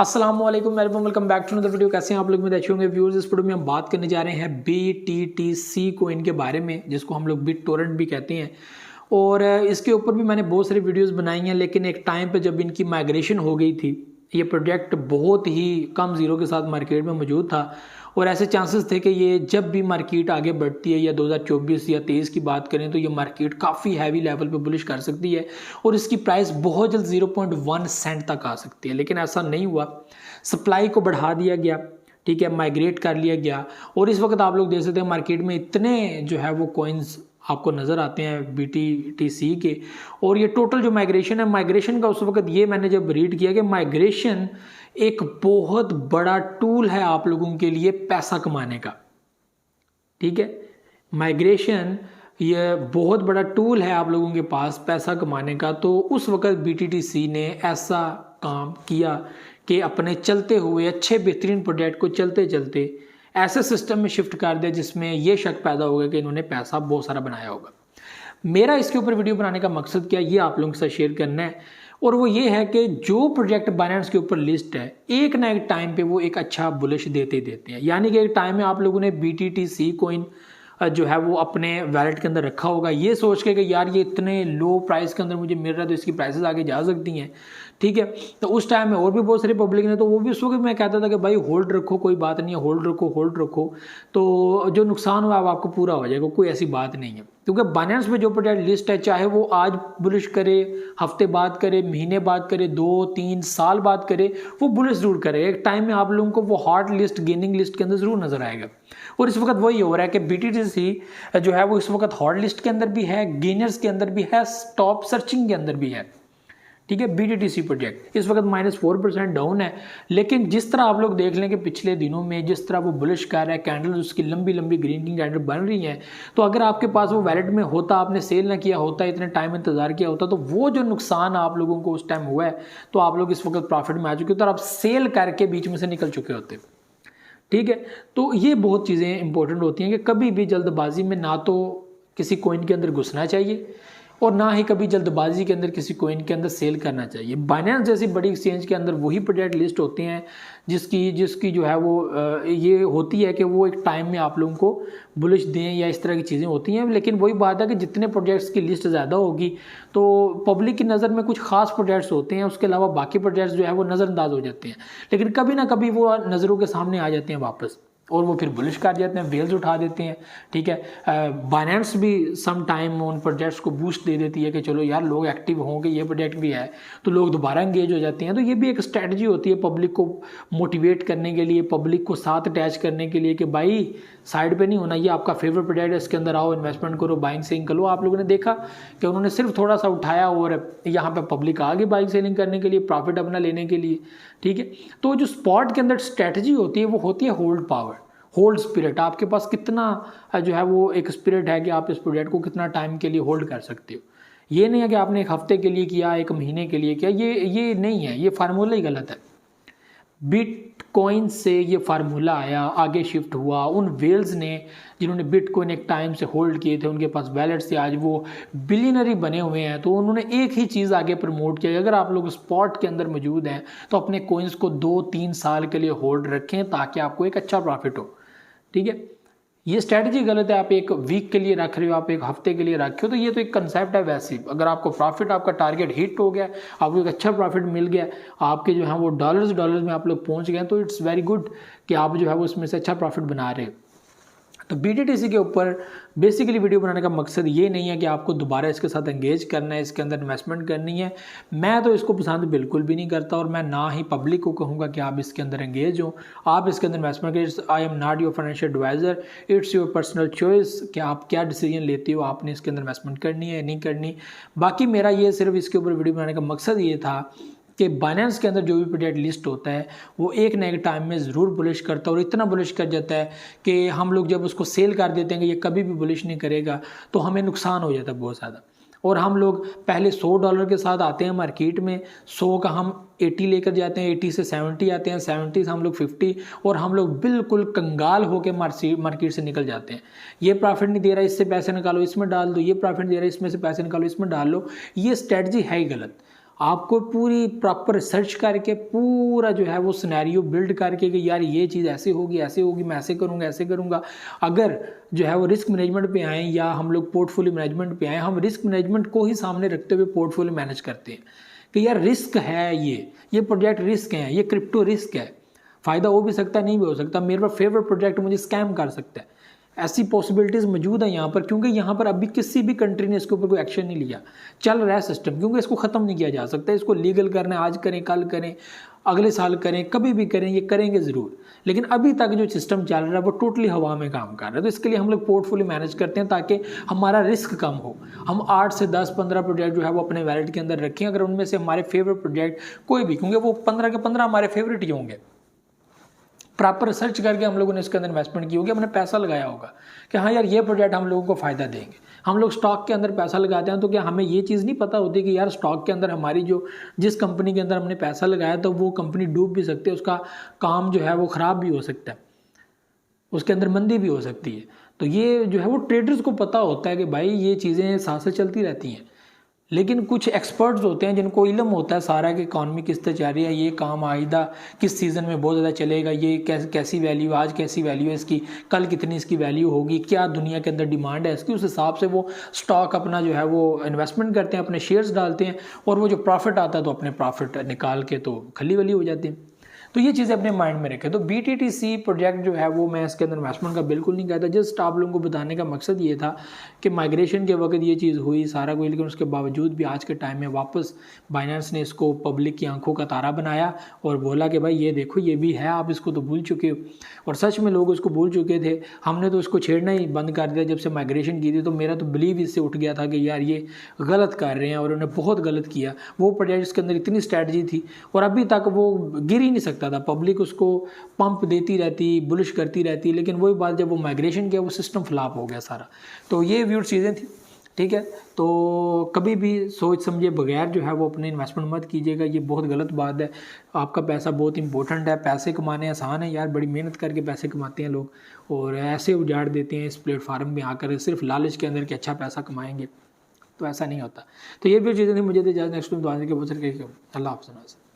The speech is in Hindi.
अस्सलाम वालेकुम welcome back to another video. कैसे हैं आप लोग? में अच्छे होंगे व्यूअर्स। इस वीडियो में हम बात करने जा रहे हैं BTTC कोइन के बारे में, जिसको हम लोग बिट टोरेंट भी कहते हैं। और इसके ऊपर भी मैंने बहुत सारी वीडियोस बनाई हैं, लेकिन एक टाइम पे जब इनकी माइग्रेशन हो गई थी, ये प्रोजेक्ट बहुत ही कम जीरो के साथ मार्केट में मौजूद था और ऐसे चांसेस थे कि ये जब भी मार्केट आगे बढ़ती है या 2024 या 23 की बात करें तो ये मार्केट काफ़ी हैवी लेवल पे बुलिश कर सकती है और इसकी प्राइस बहुत जल्द 0.1 सेंट तक आ सकती है। लेकिन ऐसा नहीं हुआ, सप्लाई को बढ़ा दिया गया, ठीक है, माइग्रेट कर लिया गया। और इस वक्त आप लोग देख सकते हैं मार्केट में इतने जो है वो कॉइन्स आपको नज़र आते हैं BTTC के। और ये टोटल जो माइग्रेशन है, माइग्रेशन का उस वक्त ये मैंने जब रीड किया कि माइग्रेशन एक बहुत बड़ा टूल है आप लोगों के लिए पैसा कमाने का, ठीक है। माइग्रेशन ये बहुत बड़ा टूल है आप लोगों के पास पैसा कमाने का। तो उस वक्त BTTC ने ऐसा काम किया कि अपने चलते हुए अच्छे बेहतरीन प्रोजेक्ट को चलते चलते ऐसे सिस्टम में शिफ्ट कर दिया जिसमें यह शक पैदा हो गया कि इन्होंने पैसा बहुत सारा बनाया होगा। मेरा इसके ऊपर वीडियो बनाने का मकसद क्या, ये आप लोगों के साथ शेयर करना है। और वो ये है कि जो प्रोजेक्ट बाइनेंस के ऊपर लिस्ट है, एक ना एक टाइम पे वो एक अच्छा बुलिश देते हैं। यानी कि एक टाइम में आप लोगों ने BTTC कोइन जो है वो अपने वैलेट के अंदर रखा होगा, ये सोच के कि यार ये इतने लो प्राइस के अंदर मुझे मिल रहा है तो इसकी प्राइसेस आगे जा सकती हैं, ठीक है। तो उस टाइम में और भी बहुत सारी पब्लिक ने, तो वो भी उस वक्त मैं कहता था कि भाई होल्ड रखो, कोई बात नहीं है, होल्ड रखो, तो जो नुकसान हुआ वो आपको पूरा हो जाएगा, कोई ऐसी बात नहीं है। क्योंकि बाइनेंस में जो प्रोजेक्ट लिस्ट है, चाहे वो आज बुलिश करे, हफ्ते बाद करे, महीने बाद करे, 2-3 साल बाद करे, वो बुलिश जरूर करे। एक टाइम में आप लोगों को वो हॉट लिस्ट, गेनिंग लिस्ट के अंदर जरूर नजर आएगा। और इस वक्त वही हो रहा है कि BTTC जो है वो इस वक्त हॉट लिस्ट के अंदर भी है, गेनर्स के अंदर भी है, टॉप सर्चिंग के अंदर भी है, ठीक है। BTTC प्रोजेक्ट इस वक्त -4% डाउन है। लेकिन जिस तरह आप लोग देख लें कि पिछले दिनों में जिस तरह वो बुलिश कर रहा है, कैंडल उसकी लंबी लंबी ग्रीन की कैंडल बन रही है, तो अगर आपके पास वो वैलेट में होता, आपने सेल ना किया होता, इतने टाइम इंतजार किया होता, तो वो जो नुकसान आप लोगों को उस टाइम हुआ है, तो आप लोग इस वक्त प्रॉफिट में आ चुके होते और आप सेल करके बीच में से निकल चुके होते, ठीक है। तो ये बहुत चीज़ें इंपॉर्टेंट होती हैं कि कभी भी जल्दबाजी में ना तो किसी कोइन के अंदर घुसना चाहिए और ना ही कभी जल्दबाजी के अंदर किसी कोइन के अंदर सेल करना चाहिए। बाइनेंस जैसी बड़ी एक्सचेंज के अंदर वही प्रोजेक्ट लिस्ट होते हैं जिसकी जो है वो ये होती है कि वो एक टाइम में आप लोगों को बुलिश दें या इस तरह की चीज़ें होती हैं। लेकिन वही बात है कि जितने प्रोजेक्ट्स की लिस्ट ज़्यादा होगी तो पब्लिक की नज़र में कुछ खास प्रोजेक्ट्स होते हैं, उसके अलावा बाकी प्रोजेक्ट्स जो है वो नज़रअंदाज हो जाते हैं। लेकिन कभी ना कभी वो नज़रों के सामने आ जाते हैं वापस और वो फिर बुलिश कर जाते हैं, वेल्स उठा देते हैं, ठीक है। बाइनेंस भी सम टाइम उन प्रोजेक्ट्स को बूस्ट दे देती है कि चलो यार लोग एक्टिव होंगे, ये प्रोजेक्ट भी है, तो लोग दोबारा एंगेज हो जाते हैं। तो ये भी एक स्ट्रेटजी होती है पब्लिक को मोटिवेट करने के लिए, पब्लिक को साथ अटैच करने के लिए कि भाई साइड पे नहीं होना, ये आपका फेवरेट प्रोजेक्ट है, इसके अंदर आओ, इन्वेस्टमेंट करो, बाइंग सेलिंग करो। आप लोगों ने देखा कि उन्होंने सिर्फ थोड़ा सा उठाया और यहाँ पे पब्लिक आ गई बाइंग सेलिंग करने के लिए, प्रॉफिट अपना लेने के लिए, ठीक है। तो जो स्पॉट के अंदर स्ट्रेटजी होती है वो होती है होल्ड पावर, होल्ड स्पिरिट। आपके पास कितना जो है वो एक स्पिरिट है कि आप इस प्रोजेक्ट को कितना टाइम के लिए होल्ड कर सकते हो। ये नहीं है कि आपने एक हफ्ते के लिए किया, एक महीने के लिए किया, ये नहीं है, ये फार्मूला ही गलत है। बिटकॉइन से ये फार्मूला आया, आगे शिफ्ट हुआ। उन वेल्स ने जिन्होंने बिटकॉइन एक टाइम से होल्ड किए थे, उनके पास वैलेट से आज वो बिलियनरी बने हुए हैं, तो उन्होंने एक ही चीज़ आगे प्रमोट किया। अगर आप लोग स्पॉट के अंदर मौजूद हैं तो अपने कॉइन्स को 2-3 साल के लिए होल्ड रखें ताकि आपको एक अच्छा प्रॉफिट हो, ठीक है। ये स्ट्रैटेजी गलत है। आप एक वीक के लिए रख रहे हो, आप एक हफ्ते के लिए रखे हो, तो ये तो एक कंसेप्ट है। वैसे अगर आपको प्रॉफिट, आपका टारगेट हिट हो गया, आपको एक अच्छा प्रॉफिट मिल गया, आपके जो है वो डॉलर्स में आप लोग पहुंच गए, तो इट्स वेरी गुड कि आप जो है वो उसमें से अच्छा प्रॉफिट बना रहे हो। तो BTTC के ऊपर बेसिकली वीडियो बनाने का मकसद ये नहीं है कि आपको दोबारा इसके साथ एंगेज करना है, इसके अंदर इन्वेस्टमेंट करनी है। मैं तो इसको पसंद बिल्कुल भी नहीं करता और मैं ना ही पब्लिक को कहूँगा कि आप इसके अंदर एंगेज हो, आप इसके अंदर इन्वेस्टमेंट करें। I am not your financial advisor, it's your personal choice कि आप क्या डिसीजन लेते हो, आपने इसके अंदर इन्वेस्टमेंट करनी है नहीं करनी। बाकी मेरा ये सिर्फ इसके ऊपर वीडियो बनाने का मकसद ये था कि बाइनेंस के अंदर जो भी प्रोजेक्ट लिस्ट होता है वो एक ना एक टाइम में ज़रूर बुलिश करता है और इतना बुलिश कर जाता है कि हम लोग जब उसको सेल कर देते हैं कि ये कभी भी बुलिश नहीं करेगा, तो हमें नुकसान हो जाता है बहुत ज़्यादा। और हम लोग पहले $100 के साथ आते हैं मार्केट में, 100 का हम 80 लेकर जाते हैं, 80 से 70 आते हैं, 70 से हम लोग 50, और हम लोग बिल्कुल कंगाल होकर मार्केट से निकल जाते हैं। ये प्रॉफिट नहीं दे रहा, इससे पैसे निकालो, इसमें डाल दो, ये प्रॉफिट दे रहा है, इसमें से पैसे निकालो, इसमें डाल लो। ये स्ट्रेटजी है ही गलत। आपको पूरी प्रॉपर रिसर्च करके पूरा जो है वो सिनेरियो बिल्ड करके कि यार ये चीज़ ऐसे होगी मैं ऐसे करूँगा। अगर जो है वो रिस्क मैनेजमेंट पे आए या हम लोग पोर्टफोलियो मैनेजमेंट पे आए, हम रिस्क मैनेजमेंट को ही सामने रखते हुए पोर्टफोलियो मैनेज करते हैं कि यार रिस्क है, ये प्रोजेक्ट रिस्क है, ये क्रिप्टो रिस्क है, फ़ायदा हो भी सकता है नहीं भी हो सकता, मेरे पास फेवरेट प्रोजेक्ट मुझे स्कैम कर सकता है। ऐसी पॉसिबिलिटीज़ मौजूद है यहाँ पर, क्योंकि यहाँ पर अभी किसी भी कंट्री ने इसके ऊपर कोई एक्शन नहीं लिया, चल रहा है सिस्टम, क्योंकि इसको ख़त्म नहीं किया जा सकता। इसको लीगल करना है, आज करें कल करें अगले साल करें कभी भी करें, ये करेंगे ज़रूर, लेकिन अभी तक जो सिस्टम चल रहा है वो टोटली हवा में काम कर रहा है। तो इसके लिए हम लोग पोर्टफोलियो मैनेज करते हैं ताकि हमारा रिस्क कम हो। हम 8 से 10 15 प्रोजेक्ट जो है वो अपने वैलेट के अंदर रखें, अगर उनमें से हमारे फेवरेट प्रोजेक्ट कोई भी, क्योंकि वो 15 के 15 हमारे फेवरेट ही होंगे, प्रॉपर रिसर्च करके हम लोगों ने इसके अंदर इन्वेस्टमेंट की होगी, हमने पैसा लगाया होगा कि हाँ यार ये प्रोजेक्ट हम लोगों को फ़ायदा देंगे। हम लोग स्टॉक के अंदर पैसा लगाते हैं तो क्या हमें ये चीज़ नहीं पता होती कि यार स्टॉक के अंदर हमारी जिस कंपनी के अंदर हमने पैसा लगाया तो वो कंपनी डूब भी सकती है, उसका काम जो है वो ख़राब भी हो सकता है, उसके अंदर मंदी भी हो सकती है। तो ये जो है वो ट्रेडर्स को पता होता है कि भाई ये चीज़ें साथ साथ चलती रहती हैं। लेकिन कुछ एक्सपर्ट्स होते हैं जिनको इल्म होता है सारा कि इकॉनमी किस तरह जा रही है, ये काम आइंदा किस सीज़न में बहुत ज़्यादा चलेगा, ये कैसी वैल्यू, आज कैसी वैल्यू है इसकी, कल कितनी इसकी वैल्यू होगी, क्या दुनिया के अंदर डिमांड है इसकी, उस हिसाब से वो स्टॉक अपना जो है वो इन्वेस्टमेंट करते हैं, अपने शेयर्स डालते हैं, और वो जो प्रॉफिट आता है तो अपने प्रॉफिट निकाल के तो खली वली हो जाते हैं। तो ये चीज़ें अपने माइंड में रखें। तो BTTC प्रोजेक्ट जो है वो मैं इसके अंदर इन्वेस्टमेंट का बिल्कुल नहीं कहता, जस्ट आप लोगों को बताने का मकसद ये था कि माइग्रेशन के वक्त ये चीज़ हुई सारा कोई, लेकिन उसके बावजूद भी आज के टाइम में वापस बाइनेंस ने इसको पब्लिक की आंखों का तारा बनाया और बोला कि भाई ये देखो ये भी है, आप इसको तो भूल चुके हो। और सच में लोग उसको भूल चुके थे, हमने तो इसको छेड़ना ही बंद कर दिया जब से माइग्रेशन की थी। तो मेरा तो बिलीव इससे उठ गया था कि यार ये गलत कर रहे हैं और उन्होंने बहुत गलत किया। वो प्रोजेक्ट इसके अंदर इतनी स्ट्रैटेजी थी और अभी तक वो गिर ही नहीं सकता था, पब्लिक उसको पंप देती रहती, बुलिश करती रहती, लेकिन वही बात जब वो माइग्रेशन किया वो सिस्टम फ्लॉप हो गया सारा। तो ये व्यूड चीज़ें थी, ठीक है। तो कभी भी सोच समझे बगैर जो है वो अपने इन्वेस्टमेंट मत कीजिएगा, ये बहुत गलत बात है। आपका पैसा बहुत इंपॉर्टेंट है, पैसे कमाने आसान है यार, बड़ी मेहनत करके पैसे कमाते हैं लोग और ऐसे उजाड़ देते हैं इस प्लेटफार्म में आकर सिर्फ लालच के अंदर कि अच्छा पैसा कमाएंगे, तो ऐसा नहीं होता। तो ये भी चीज़ें थी, मुझे तो इजाज़त, नेक्स्ट टाइम दुआ के बहुत सारे अल्लाह हाफ़िज़।